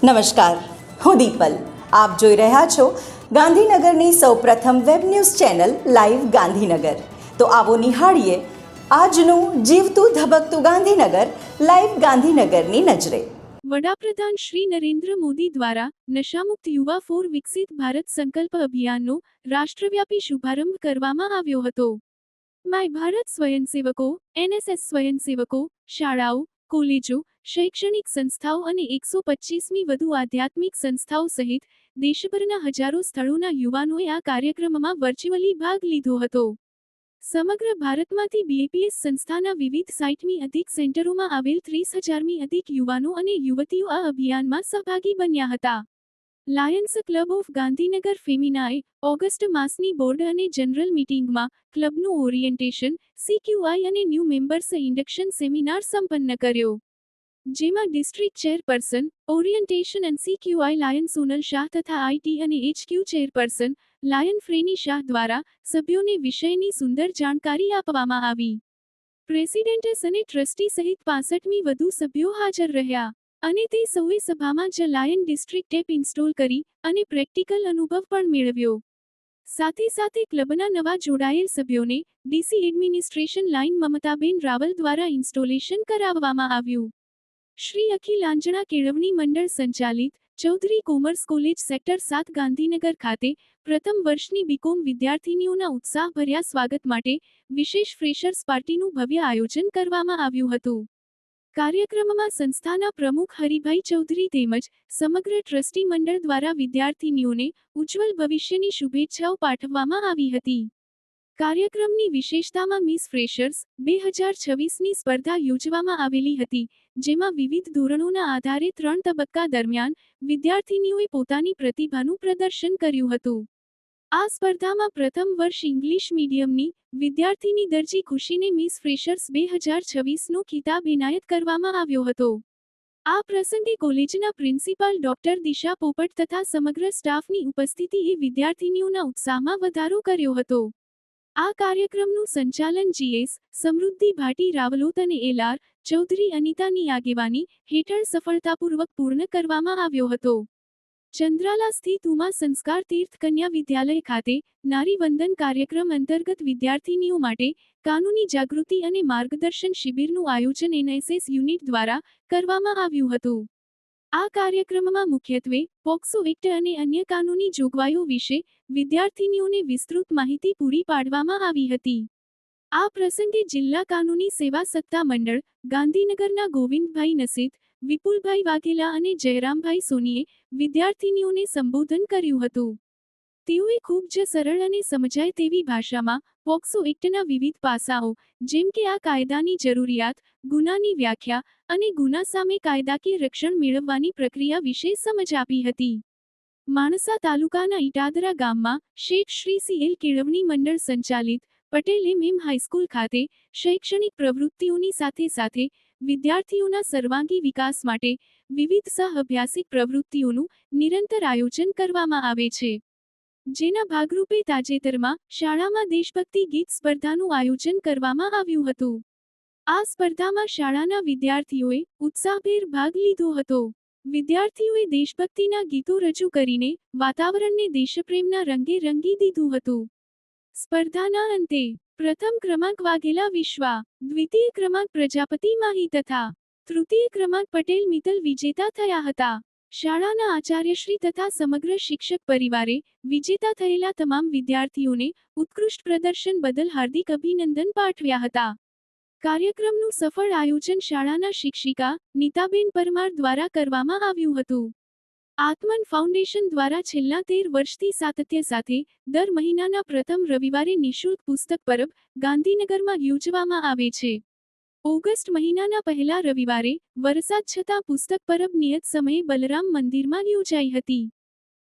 નમસ્કાર, હું દીપલ. આપ જોઈ રહ્યા છો ગાંધીનગરની સૌપ્રથમ web news channel live Gandhinagar. તો આવો નિહાળીએ આજનું જીવતું ધબકતું ગાંધીનગર લાઈવ ગાંધીનગરની નજરે. વડાપ્રધાન શ્રી નરેન્દ્ર મોદી દ્વારા નશામુક્ત યુવા ફોર વિકસિત ભારત સંકલ્પ અભિયાનનો રાષ્ટ્રવ્યાપી શુભારંભ કરવામાં આવ્યો હતો. માય ભારત સ્વયંસેવકો, એનએસએસ સ્વયંસેવકો, શાળાઓ, કોલેજો, શૈક્ષણિક સંસ્થાઓ અને 125મી વધુ આધ્યાત્મિક સંસ્થાઓ સહિત દેશભરના હજારો સ્થળોના યુવાનોએ આ કાર્યક્રમમાં વર્ચ્યુઅલી ભાગ લીધો હતો. સમગ્ર ભારતમાંથી બીએપીએસ સંસ્થાના વિવિધ 60મી અધિક સેન્ટરોમાં આવેલ 30,000મી અધિક યુવાનો અને યુવતીઓ આ અભિયાનમાં સહભાગી બન્યા હતા. લાયન્સ ક્લબ ઓફ ગાંધીનગર ફેમિનાએ ઓગસ્ટ માસની બોર્ડ અને જનરલ મીટિંગમાં ક્લબનું ઓરિએન્ટેશન, CQI અને ન્યૂ મેમ્બર્સ ઇન્ડક્શન સેમિનાર સંપન્ન કર્યો. જેમાં ડિસ્ટ્રિક્ટ ચેરપર્સન, ઓરિએન્ટેશન અને CQI લાયન સોનલ શાહ તથા IT અને HQ chairperson lion Freny Shah દ્વારા સભ્યોને વિષયની સુંદર જાણકારી આપવામાં આવી. પ્રેસિડેન્ટ્સ અને ટ્રસ્ટી સહિત 65મી વધુ સભ્યો હાજર રહ્યા અને તે સૌએ સભામાં જ લાયન ડિસ્ટ્રિક્ટ એપ ઇન્સ્ટોલ કરી અને પ્રેક્ટિકલ અનુભવ પણ મેળવ્યો. સાથે સાથે ક્લબના નવા જોડાયેલ સભ્યોને ડીસી એડમિનિસ્ટ્રેશન લાઇન મમતાબેન રાવલ દ્વારા ઇન્સ્ટોલેશન કરાવવામાં આવ્યું. શ્રી અખિલ આંજણા કેળવણી મંડળ સંચાલિત Chaudhary commerce college sector 7 Gandhinagar ખાતે પ્રથમ વર્ષની બીકોમ વિદ્યાર્થીનીઓના ઉત્સાહભર્યા સ્વાગત માટે વિશેષ ફ્રેશર્સ પાર્ટીનું ભવ્ય આયોજન કરવામાં આવ્યું હતું. કાર્યક્રમમાં સંસ્થાના પ્રમુખ હરિભાઈ ચૌધરી તેમજ સમગ્ર ટ્રસ્ટી મંડળ દ્વારા વિદ્યાર્થીનીઓને ઉજ્જવલ ભવિષ્યની શુભેચ્છાઓ પાઠવવામાં આવી હતી. કાર્યક્રમની વિશેષતામાં મિસ ફ્રેશર્સ 2026ની સ્પર્ધા યોજવામાં આવેલી હતી, જેમાં વિવિધ ધોરણોના આધારે 3 તબક્કા દરમિયાન વિદ્યાર્થીનીઓએ પોતાની પ્રતિભાનું પ્રદર્શન કર્યું હતું. આ સ્પર્ધામાં પ્રથમ વર્ષ ઇંગ્લિશ મીડિયમની વિદ્યાર્થીની દરજી ખુશીને મિસ ફ્રેશર્સ 2026નો ખિતાબ એનાયત કરવામાં આવ્યો હતો. આ પ્રસંગે કોલેજના પ્રિન્સિપાલ ડોક્ટર દિશા પોપટ તથા સમગ્ર સ્ટાફની ઉપસ્થિતિએ વિદ્યાર્થીનીઓના ઉત્સાહમાં વધારો કર્યો હતો. આ કાર્યક્રમનું સંચાલન GS સમૃદ્ધિ ભાટી રાવલોત અને LR ચૌધરી અનિતાની આગેવાની હેઠળ સફળતાપૂર્વક પૂર્ણ કરવામાં આવ્યો હતો. ચંદ્રાલા સ્થિત ઉમા સંસ્કાર તીર્થ કન્યા વિદ્યાલય ખાતે નારી વંદન કાર્યક્રમ અંતર્ગત વિદ્યાર્થીનીઓ માટે કાનૂની જાગૃતિ અને માર્ગદર્શન શિબિરનું આયોજન NSS યુનિટ દ્વારા કરવામાં આવ્યું હતું. આ કાર્યક્રમમાં મુખ્યત્વે પોક્સો એક્ટ અને અન્ય કાનૂની જોગવાઈઓ વિશે વિદ્યાર્થીનીઓને વિસ્તૃત માહિતી પૂરી પાડવામાં આવી હતી. આ પ્રસંગે જિલ્લા કાનૂની સેવા સત્તા મંડળ ગાંધીનગરના ગોવિંદભાઈ નસીદ, વિપુલભાઈ વાઘેલા અને જયરામભાઈ સોનીએ વિદ્યાર્થીનીઓને સંબોધન કર્યું હતું. તેઓએ ખૂબ જ સરળ અને સમજાય તેવી ભાષામાં પોક્સો એક્ટના વિવિધ પાસાઓ, જેમ કે આ કાયદાની જરૂરિયાત, ગુનાની વ્યાખ્યા અને ગુના સામે કાયદાકીય રક્ષણ મેળવવાની પ્રક્રિયા વિશે સમજ આપી હતી. માણસા તાલુકાના ઇટાદરા ગામમાં શેઠ શ્રી CL કેળવણી મંડળ સંચાલિત પટેલ MM હાઈસ્કૂલ ખાતે શૈક્ષણિક પ્રવૃત્તિઓની સાથે સાથે વિદ્યાર્થીઓના સર્વાંગી વિકાસ માટે વિવિધ સહ-અભ્યાસિક પ્રવૃત્તિઓનું નિરંતર આયોજન કરવામાં આવે છે. જેના ભાગરૂપે તાજેતરમાં શાળામાં દેશભક્તિ ગીત સ્પર્ધાનું આયોજન કરવામાં આવ્યું હતું. આ સ્પર્ધામાં શાળાના વિદ્યાર્થીઓએ ઉત્સાહભેર ભાગ લીધો હતો. વિદ્યાર્થીઓએ દેશભક્તિના ગીતો રજૂ કરીને વાતાવરણને દેશપ્રેમના રંગે રંગી દીધું હતું. સ્પર્ધાના અંતે પ્રથમ ક્રમાંક વાઘેલા વિશ્વા, દ્વિતીય ક્રમાંક પ્રજાપતિ માહી તથા તૃતીય ક્રમાંક પટેલ મિત્તલ વિજેતા થયા હતા. શાળાના આચાર્યશ્રી તથા સમગ્ર શિક્ષક પરિવારે વિજેતા થયેલા તમામ વિદ્યાર્થીઓને ઉત્કૃષ્ટ પ્રદર્શન બદલ હાર્દિક અભિનંદન પાઠવ્યા હતા. કાર્યક્રમનું સફળ આયોજન શાળાના શિક્ષિકા નીતાબેન પરમાર દ્વારા કરવામાં આવ્યું હતું. આત્મન ફાઉન્ડેશન દ્વારા છેલ્લા 13 વર્ષથી સાતત્ય સાથે દર મહિનાના પ્રથમ રવિવારે નિઃશુલ્ક પુસ્તક પરબ ગાંધીનગરમાં યોજવામાં આવે છે. ઓગસ્ટ મહિનાના પહેલા રવિવારે વરસાદ છતાં પુસ્તક પરબ નિયત સમયે બલરામ મંદિરમાં યોજાઈ હતી.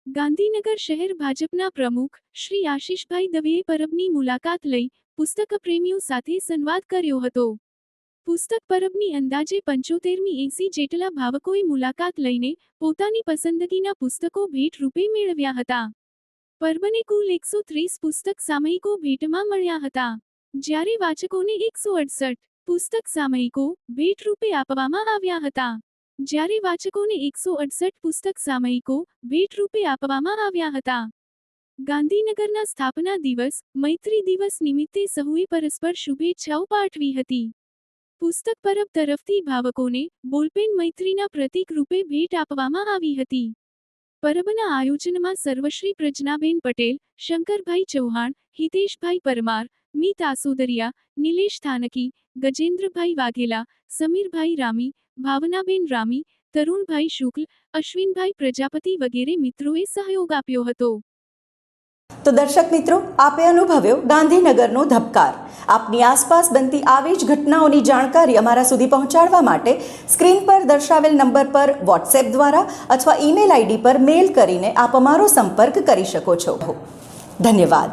ગાંધીનગર શહેર ભાજપના પ્રમુખ શ્રી આશીષભાઈ દવેએ પરબની મુલાકાત લઈ પુસ્તક પ્રેમીઓ સાથે સંવાદ કર્યો હતો. પુસ્તક પરબની અંદાજે 75મી 80 જેટલા ભાવકોએ મુલાકાત લઈને પોતાની પસંદગીના પુસ્તકો ભેટ રૂપે મેળવ્યા હતા. પરબને કુલ 130 પુસ્તક સામયિકો ભેટમાં મળ્યા હતા, જ્યારે વાચકોને 168 પુસ્તક સામયિકો ભેટ રૂપે આપવામાં આવ્યા હતા. જ્યારે વાચકોને 168 પુસ્તક સામયિકો ભેટ રૂપે આપવામાં આવ્યા હતા. ગાંધીનગરના સ્થાપના દિવસ મૈત્રી દિવસ નિમિત્તે સહુએ પરસ્પર શુભેચ્છાઓ પાઠવી હતી. પુસ્તક પરબ તરફથી ભાવકોને બોલપેન મૈત્રીના પ્રતીક રૂપે ભેટ આપવામાં આવી હતી. પરબના આયોજનમાં સર્વશ્રી પ્રજ્ઞાબેન પટેલ, શંકરભાઈ ચૌહાણ, હિતેશભાઈ પરમાર, મીત આસોદરિયા, નિલેશ થાનકી, ગજેન્દ્રભાઈ વાઘેલા, સમીરભાઈ રામી, ભાવનાબેન રામી, તરુણભાઈ શુક્લ, અશ્વિનભાઈ પ્રજાપતિ વગેરે મિત્રોએ સહયોગ આપ્યો હતો. તો દર્શક મિત્રો, આપે અનુભવ્યો ગાંધીનગરનો ધબકાર. આપની આસપાસ બનતી આવી જ ઘટનાઓની જાણકારી અમારા સુધી પહોંચાડવા માટે સ્ક્રીન પર દર્શાવેલ નંબર પર વોટ્સએપ દ્વારા અથવા ઈમેલ આઈડી પર મેલ કરીને આપ અમારો સંપર્ક કરી શકો છો. ધન્યવાદ.